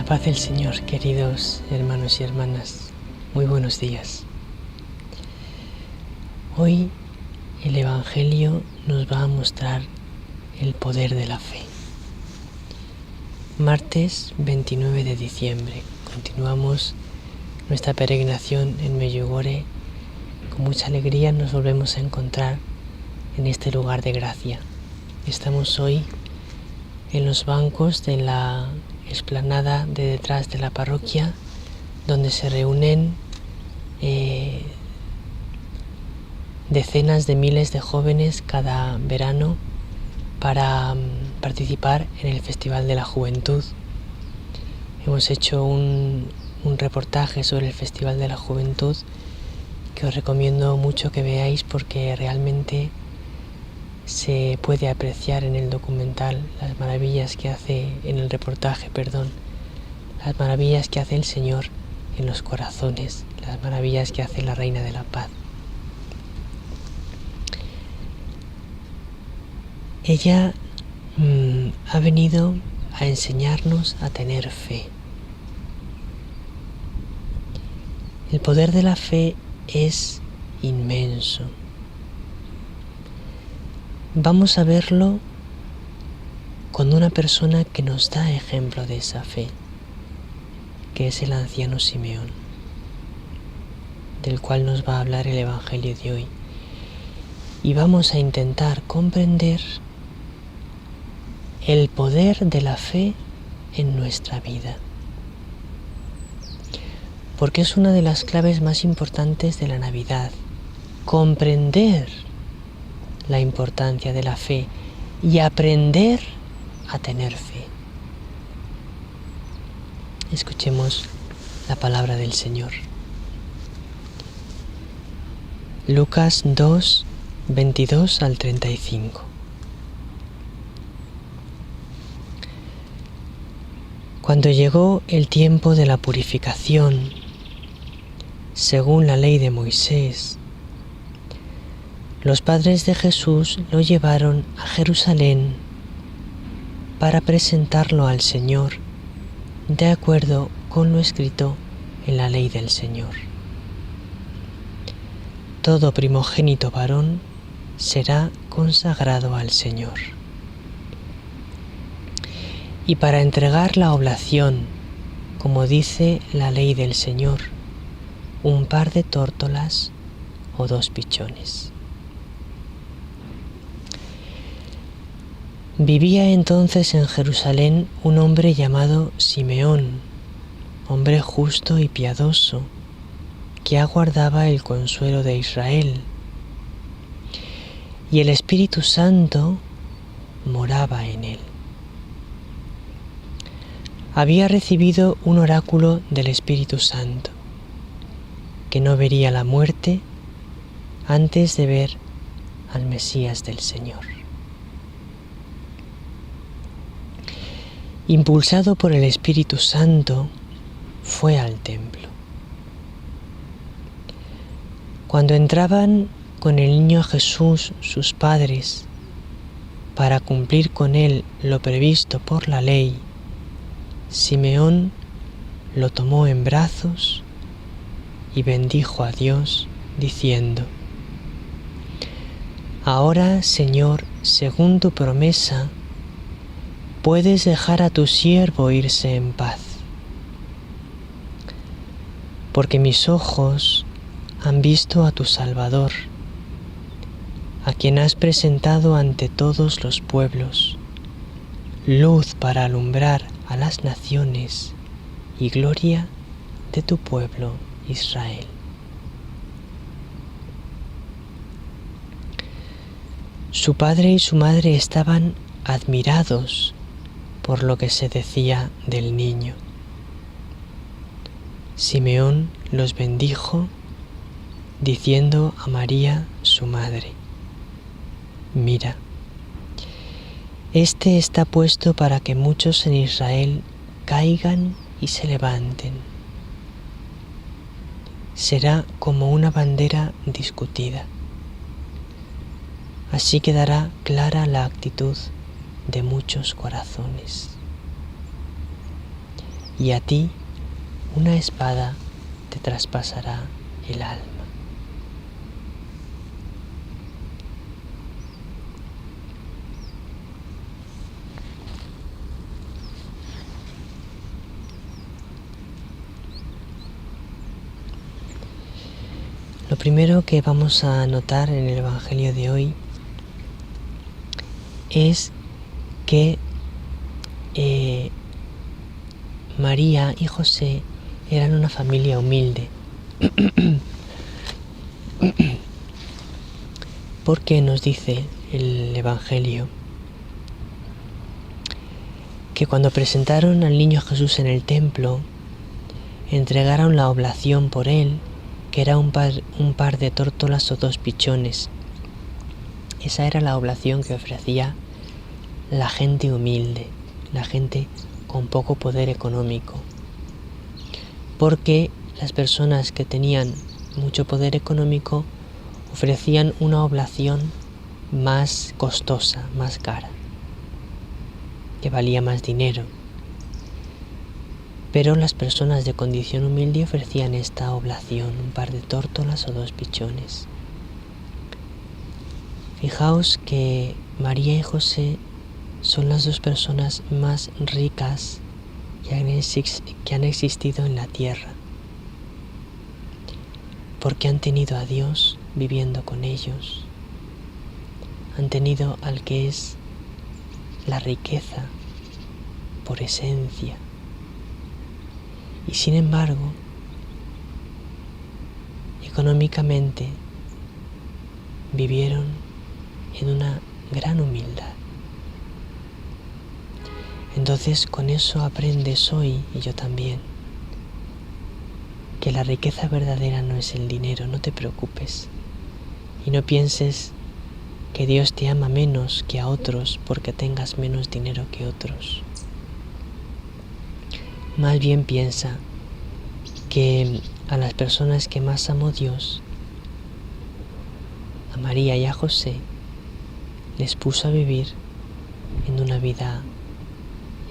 La paz del Señor, queridos hermanos y hermanas, muy buenos días. Hoy el Evangelio nos va a mostrar el poder de la fe. Martes 29 de diciembre, continuamos nuestra peregrinación en Medjugorje. Con mucha alegría nos volvemos a encontrar en este lugar de gracia. Estamos hoy en los bancos de la explanada de detrás de la parroquia, donde se reúnen decenas de miles de jóvenes cada verano para participar en el Festival de la Juventud. Hemos hecho un reportaje sobre el Festival de la Juventud que os recomiendo mucho que veáis, porque realmente se puede apreciar en el documental las maravillas que hace, en el reportaje, las maravillas que hace el Señor en los corazones, las maravillas que hace la Reina de la Paz. Ella ha venido a enseñarnos a tener fe. El poder de la fe es inmenso. Vamos a verlo con una persona que nos da ejemplo de esa fe, que es el anciano Simeón, del cual nos va a hablar el Evangelio de hoy. Y vamos a intentar comprender el poder de la fe en nuestra vida, porque es una de las claves más importantes de la Navidad, comprender la importancia de la fe y aprender a tener fe. Escuchemos la palabra del Señor. Lucas 2, 22 al 35. Cuando llegó el tiempo de la purificación, según la ley de Moisés, los padres de Jesús lo llevaron a Jerusalén para presentarlo al Señor, de acuerdo con lo escrito en la ley del Señor. Todo primogénito varón será consagrado al Señor. Y para entregar la oblación, como dice la ley del Señor, un par de tórtolas o 2 pichones. Vivía entonces en Jerusalén un hombre llamado Simeón, hombre justo y piadoso, que aguardaba el consuelo de Israel. Y el Espíritu Santo moraba en él. Había recibido un oráculo del Espíritu Santo, que no vería la muerte antes de ver al Mesías del Señor. Impulsado por el Espíritu Santo, fue al templo. Cuando entraban con el niño Jesús sus padres, para cumplir con él lo previsto por la ley, Simeón lo tomó en brazos y bendijo a Dios, diciendo: Ahora, Señor, según tu promesa, puedes dejar a tu siervo irse en paz, porque mis ojos han visto a tu Salvador, a quien has presentado ante todos los pueblos, luz para alumbrar a las naciones y gloria de tu pueblo Israel. Su padre y su madre estaban admirados por lo que se decía del niño. Simeón los bendijo, diciendo a María, su madre: Mira, este está puesto para que muchos en Israel caigan y se levanten. Será como una bandera discutida. Así quedará clara la actitud de muchos corazones. y a ti una espada te traspasará el alma. Lo primero que vamos a notar en el Evangelio de hoy es que María y José eran una familia humilde. Porque nos dice el Evangelio que cuando presentaron al niño Jesús en el templo, entregaron la oblación por él, que era un par de tórtolas o 2 pichones. Esa era la oblación que ofrecía la gente humilde, la gente con poco poder económico. Porque las personas que tenían mucho poder económico ofrecían una oblación más costosa, más cara, que valía más dinero. Pero las personas de condición humilde ofrecían esta oblación, un par de tórtolas o 2 pichones. Fijaos que María y José son las 2 personas más ricas que han existido en la tierra, porque han tenido a Dios viviendo con ellos, han tenido al que es la riqueza por esencia, y sin embargo, económicamente vivieron en una gran humildad. Entonces con eso aprendes hoy, y yo también, que la riqueza verdadera no es el dinero. No te preocupes y no pienses que Dios te ama menos que a otros porque tengas menos dinero que otros. Más bien piensa que a las personas que más amó Dios, a María y a José, les puso a vivir en una vida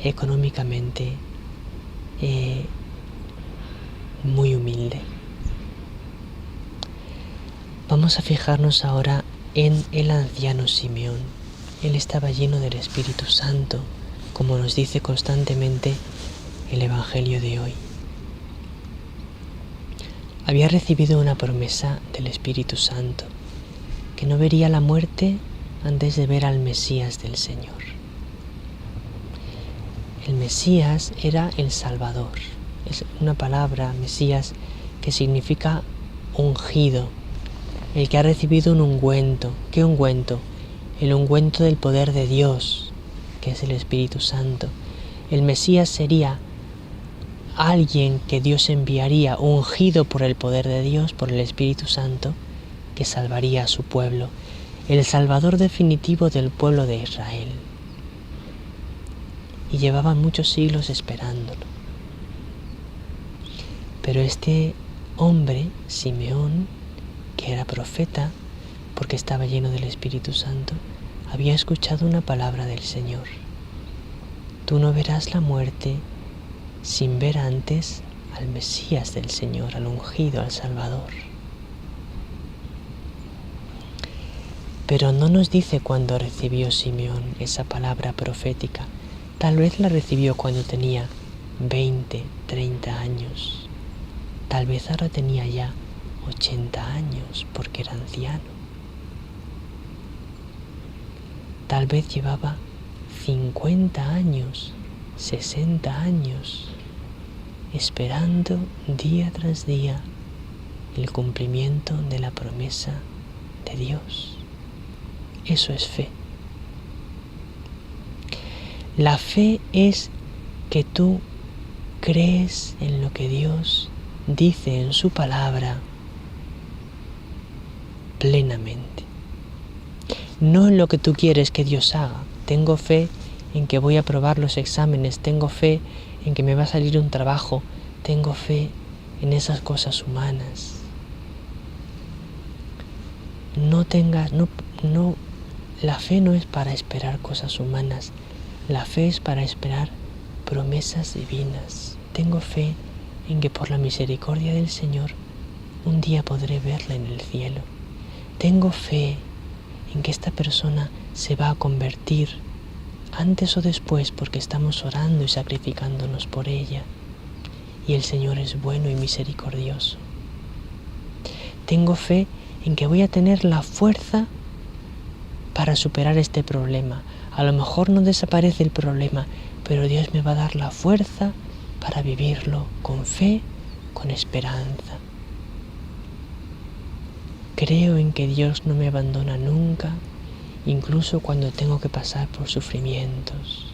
económicamente muy humilde. Vamos a fijarnos ahora en el anciano Simeón. Él estaba lleno del Espíritu Santo, como nos dice constantemente el Evangelio de hoy. Había recibido una promesa del Espíritu Santo, que no vería la muerte antes de ver al Mesías del Señor. El Mesías era el Salvador. Es una palabra, Mesías, que significa ungido, el que ha recibido un ungüento. ¿Qué ungüento? El ungüento del poder de Dios, que es el Espíritu Santo. El Mesías sería alguien que Dios enviaría ungido por el poder de Dios, por el Espíritu Santo, que salvaría a su pueblo, el Salvador definitivo del pueblo de Israel. Y llevaban muchos siglos esperándolo. Pero este hombre, Simeón, que era profeta, porque estaba lleno del Espíritu Santo, había escuchado una palabra del Señor. Tú no verás la muerte sin ver antes al Mesías del Señor, al ungido, al Salvador. Pero no nos dice cuándo recibió Simeón esa palabra profética. Tal vez la recibió cuando tenía 20, 30 años. Tal vez ahora tenía ya 80 años porque era anciano. Tal vez llevaba 50 años, 60 años, esperando día tras día el cumplimiento de la promesa de Dios. Eso es fe. La fe es que tú crees en lo que Dios dice en su palabra plenamente. No en lo que tú quieres que Dios haga. Tengo fe en que voy a aprobar los exámenes, tengo fe en que me va a salir un trabajo, tengo fe en esas cosas humanas. La fe no es para esperar cosas humanas, la fe es para esperar promesas divinas. Tengo fe en que por la misericordia del Señor un día podré verla en el cielo. Tengo fe en que esta persona se va a convertir antes o después porque estamos orando y sacrificándonos por ella. Y el Señor es bueno y misericordioso. Tengo fe en que voy a tener la fuerza para superar este problema. A lo mejor no desaparece el problema, pero Dios me va a dar la fuerza para vivirlo con fe, con esperanza. Creo en que Dios no me abandona nunca, incluso cuando tengo que pasar por sufrimientos.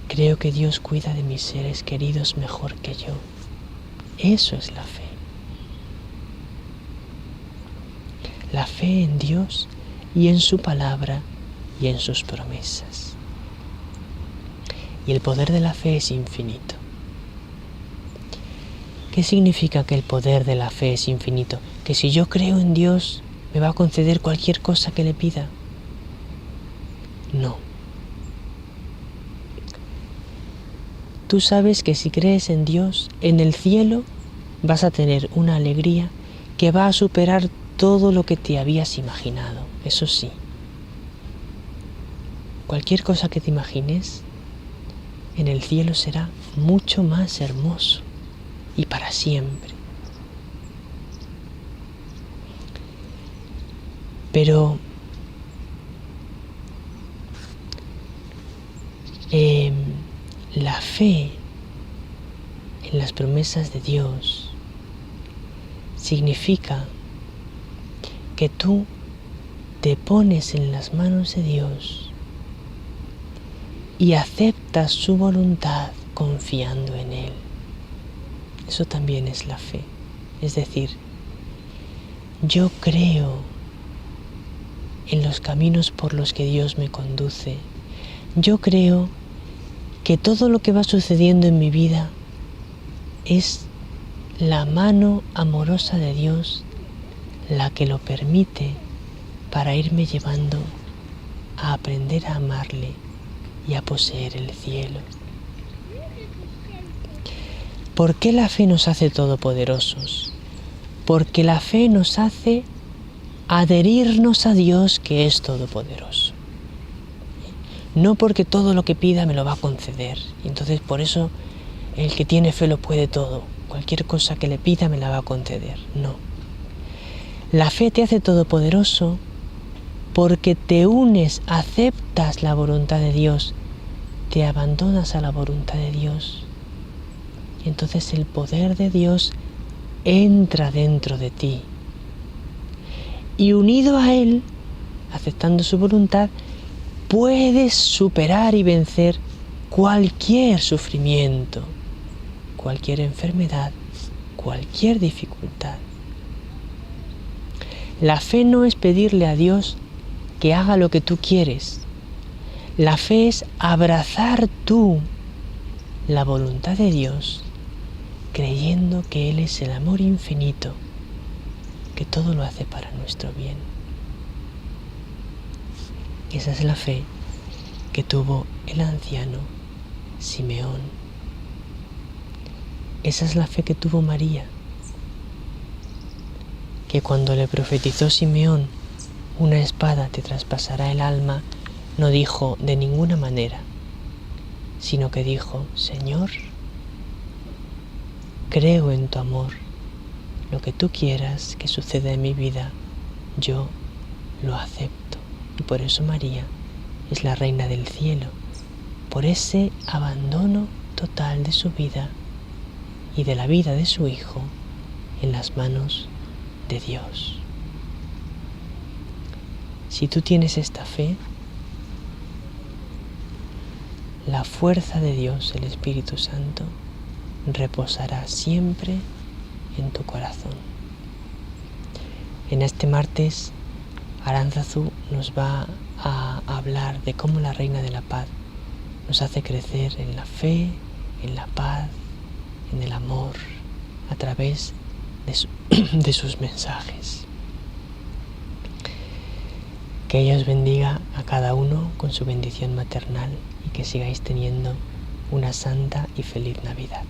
Creo que Dios cuida de mis seres queridos mejor que yo. Eso es la fe. La fe en Dios y en su palabra y en sus promesas. Y el poder de la fe es infinito. ¿Qué significa que el poder de la fe es infinito? Que si yo creo en Dios, ¿me va a conceder cualquier cosa que le pida? No. Tú sabes que si crees en Dios, en el cielo vas a tener una alegría que va a superar todo lo que te habías imaginado. Eso sí. Cualquier cosa que te imagines, en el cielo será mucho más hermoso y para siempre. Pero la fe en las promesas de Dios significa que tú te pones en las manos de Dios y aceptas su voluntad confiando en Él. Eso también es la fe. Es decir, yo creo en los caminos por los que Dios me conduce. Yo creo que todo lo que va sucediendo en mi vida es la mano amorosa de Dios la que lo permite para irme llevando a aprender a amarle y a poseer el cielo. ¿Por qué la fe nos hace todopoderosos? Porque la fe nos hace adherirnos a Dios que es todopoderoso. No porque todo lo que pida me lo va a conceder. Y entonces por eso el que tiene fe lo puede todo. Cualquier cosa que le pida me la va a conceder. No. La fe te hace todopoderoso porque te unes, aceptas la voluntad de Dios, te abandonas a la voluntad de Dios. Y entonces el poder de Dios entra dentro de ti. Y unido a Él, aceptando su voluntad, puedes superar y vencer cualquier sufrimiento, cualquier enfermedad, cualquier dificultad. La fe no es pedirle a Dios que haga lo que tú quieres. La fe es abrazar tú la voluntad de Dios, creyendo que Él es el amor infinito, que todo lo hace para nuestro bien. Esa es la fe que tuvo el anciano Simeón. Esa es la fe que tuvo María, que cuando le profetizó Simeón, una espada te traspasará el alma, no dijo de ninguna manera, sino que dijo: Señor, creo en tu amor, lo que tú quieras que suceda en mi vida, yo lo acepto. Y por eso María es la reina del cielo, por ese abandono total de su vida y de la vida de su Hijo en las manos de Dios. Si tú tienes esta fe, la fuerza de Dios, el Espíritu Santo, reposará siempre en tu corazón. En este martes, Aránzazu nos va a hablar de cómo la Reina de la Paz nos hace crecer en la fe, en la paz, en el amor, a través de sus mensajes. Que ella os bendiga a cada uno con su bendición maternal y que sigáis teniendo una santa y feliz Navidad.